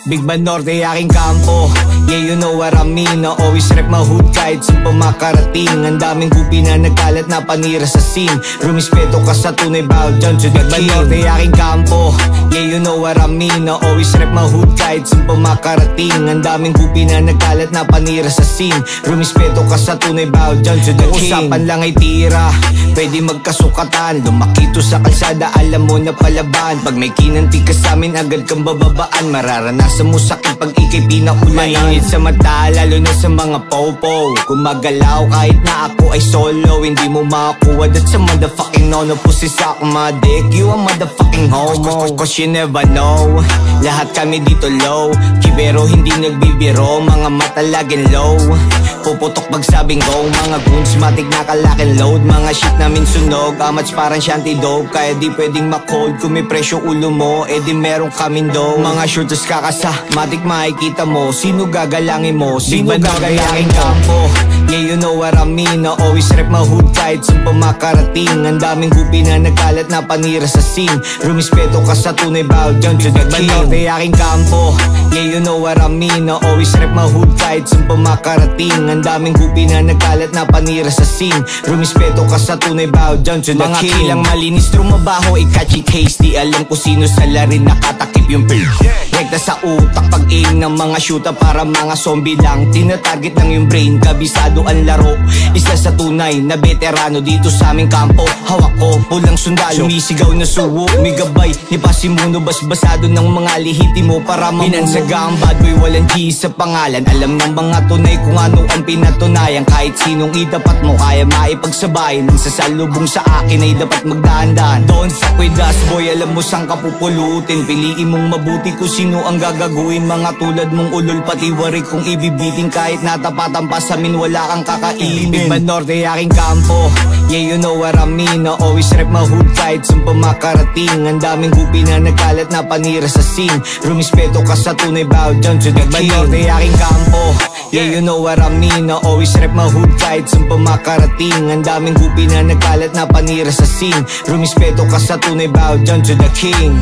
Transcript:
Big Band Norte aking kampo. Yeah, you know what I mean. Na always rep my hood kahit saan pa makarating. Ang daming gupi na nagkalat na panira sa scene. Rumispeto ka sa tunay, bow down to the king. Big Band Norte aking kampo. Yeah, you know what I mean. Na always rep my hood kahit saan pa makarating. Ang daming gupi na nagkalat na panira sa scene. Rumispeto ka sa tunay, bow down to the king. Usapan lang ay tira, pwede magkasukatan. Lumakito sa kalsada, alam mo na palaban. Pag may kinanti ka sa amin, agad kang bababaan. Mararanasan mo sakit pag ikay pinakulanan. Mainit sa mata, lalo na sa mga popo. Gumagalaw kahit na ako ay solo. Hindi mo makakuha that sa motherfucking nono. Pussy suck my dick, you a motherfucking homo. Cause you never know, lahat kami dito low. Kibero hindi nagbibiro, mga mata laging low. Puputok pag sabing go, mga goons matik na kalaking load. Mga shit namin sunog, amats parang shanty dope. Kaya di pwedeng makold, kung may presyo ulo mo, eh di meron kaming dough. Mga shooters kakasa, matik makikita mo. Sino gagalangin mo, sino gagalangin kampo. Yeah, you know what I mean. Na always rep my hood kahit saan pa makarating. Ang daming gupi na nagkalat na panira sa scene. Rumispeto ka sa tunay, bow down to the king. Norte aking kampo. Yeah, you know what I mean. Na always rep my hood kahit saan pa makarating. Ang daming gupi na nagkalat na panira sa scene. Rumispeto ka sa tunay, bow down to the king. Mga kilang malinis, trumabaho, catchy case. Di alam ko sino sa larin nakatakip yung page. Rekta sa utak pag aim ng mga shoota, para mga zombie lang. Tinatarget lang yung brain, kabisado ang laro. Isa sa tunay na veterano dito sa aming kampo. Hawak ko, pulang sundalo, sumisigaw na suwo. May gabay, ni Pasimuno, basbasado ng mga lihiti mo para mamuno. Pinansaga ang bad boy, walang G sa pangalan. Alam ng mga tunay kung ano ang pinatunayan. Kahit sinong itapat mo, kaya maipagsabayan. Ang sasalubong sa akin ay dapat magdahan-dahan. Don't fuck with us boy, alam mo saan ka pupulutin. Piliin mong mabuti kung sino ang gagaguin. Mga tulad mong ulol, pati warik kung ibibitin. Kahit natapatan pa sa amin, wala kang kakainin. Big Band Norte aking kampo. Yeah, you know what I mean. Na always rep my hood kahit saan pa makarating. Ang daming gupi na nagkalat na panira sa scene. Rumispeto ka sa tunay, bow down to the king. Big Band Norte aking kampo. Yeah, you know what I mean. Na always rep my hood kahit saan pa makarating. Ang daming gupi na nagkalat na panira sa scene. Rumispeto ka sa tunay, bow down to the king.